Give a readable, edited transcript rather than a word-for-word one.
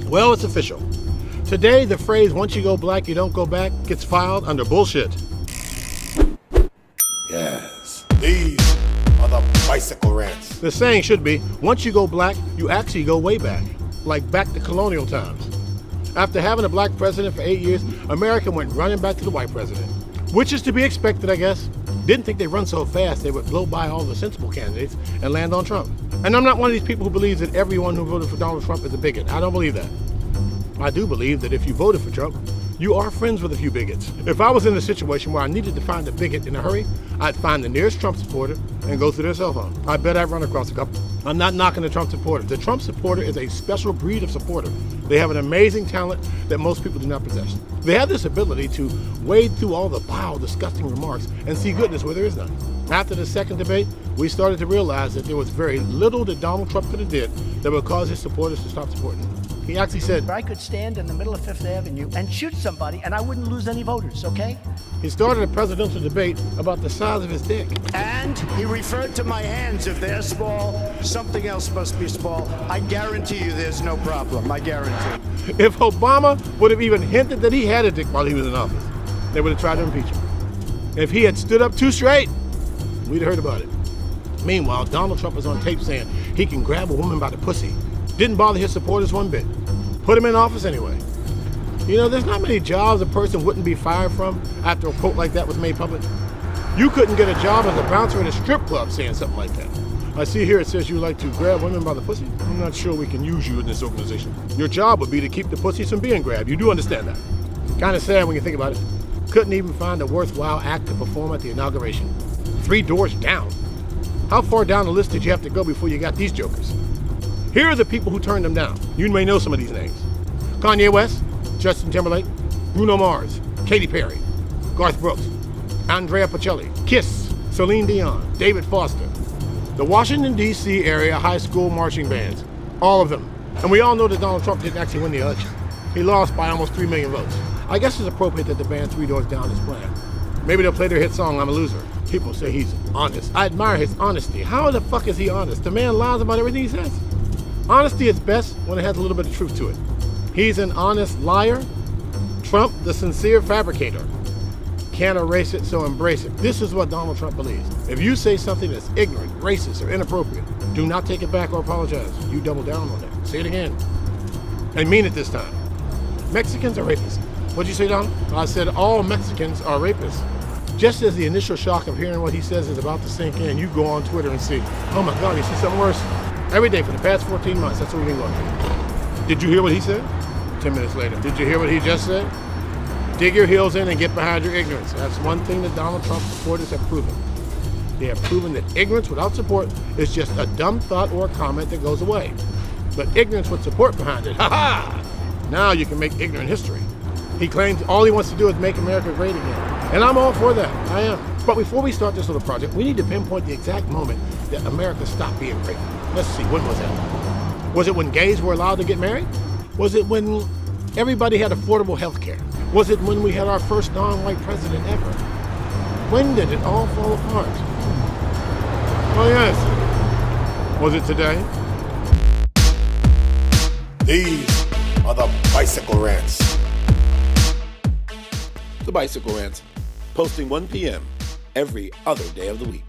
Well, it's official. Today, the phrase, once you go black, you don't go back, gets filed under bullshit. Yes, these are the bicycle rants. The saying should be, once you go black, you actually go way back. Like back to colonial times. After having a black president for 8 years, America went running back to the white president. Which is to be expected, I guess. Didn't think they'd run so fast they would blow by all the sensible candidates and land on Trump. And I'm not one of these people who believes that everyone who voted for Donald Trump is a bigot. I don't believe that. I do believe that if you voted for Trump, you are friends with a few bigots. If I was in a situation where I needed to find a bigot in a hurry, I'd find the nearest Trump supporter and go through their cell phone. I bet I'd run across a couple. I'm not knocking the Trump supporter. The Trump supporter is a special breed of supporter. They have an amazing talent that most people do not possess. They have this ability to wade through all the vile, disgusting remarks and see goodness where there is none. After the second debate, we started to realize that there was very little that Donald Trump could have did that would cause his supporters to stop supporting him. He actually said, I could stand in the middle of Fifth Avenue and shoot somebody and I wouldn't lose any voters, okay? He started a presidential debate about the size of his dick. And he referred to my hands. If they're small, something else must be small. I guarantee you there's no problem. I guarantee. If Obama would have even hinted that he had a dick while he was in office, they would have tried to impeach him. If he had stood up too straight, we'd have heard about it. Meanwhile, Donald Trump was on tape saying he can grab a woman by the pussy. Didn't bother his supporters one bit. Put him in office anyway. You know, there's not many jobs a person wouldn't be fired from after a quote like that was made public. You couldn't get a job as a bouncer at a strip club saying something like that. I see here it says you like to grab women by the pussy. I'm not sure we can use you in this organization. Your job would be to keep the pussies from being grabbed. You do understand that. Kind of sad when you think about it. Couldn't even find a worthwhile act to perform at the inauguration. 3 doors down. How far down the list did you have to go before you got these jokers? Here are the people who turned them down. You may know some of these names. Kanye West, Justin Timberlake, Bruno Mars, Katy Perry, Garth Brooks, Andrea Bocelli, Kiss, Celine Dion, David Foster, the Washington, D.C. area high school marching bands, all of them. And we all know that Donald Trump didn't actually win the election. He lost by almost 3 million votes. I guess it's appropriate that the band 3 Doors Down is playing. Maybe they'll play their hit song, I'm a Loser. People say he's honest. I admire his honesty. How the fuck is he honest? The man lies about everything he says. Honesty is best when it has a little bit of truth to it. He's an honest liar. Trump, the sincere fabricator. Can't erase it, so embrace it. This is what Donald Trump believes. If you say something that's ignorant, racist, or inappropriate, do not take it back or apologize. You double down on it. Say it again. And mean it this time. Mexicans are rapists. What'd you say, Donald? I said all Mexicans are rapists. Just as the initial shock of hearing what he says is about to sink in, you go on Twitter and see, oh my God, you see something worse? Every day for the past 14 months, that's what we've been going through. Did you hear what he said? 10 minutes later. Did you hear what he just said? Dig your heels in and get behind your ignorance. That's one thing that Donald Trump supporters have proven. They have proven that ignorance without support is just a dumb thought or a comment that goes away. But ignorance with support behind it, ha-ha! Now you can make ignorant history. He claims all he wants to do is make America great again. And I'm all for that, I am. But before we start this little project, we need to pinpoint the exact moment that America stopped being great. Let's see, when was that? Was it when gays were allowed to get married? Was it when everybody had affordable health care? Was it when we had our first non-white president ever? When did it all fall apart? Oh yes. Was it today? These are the bicycle rants. The Bicycle Rants, posting 1 p.m. every other day of the week.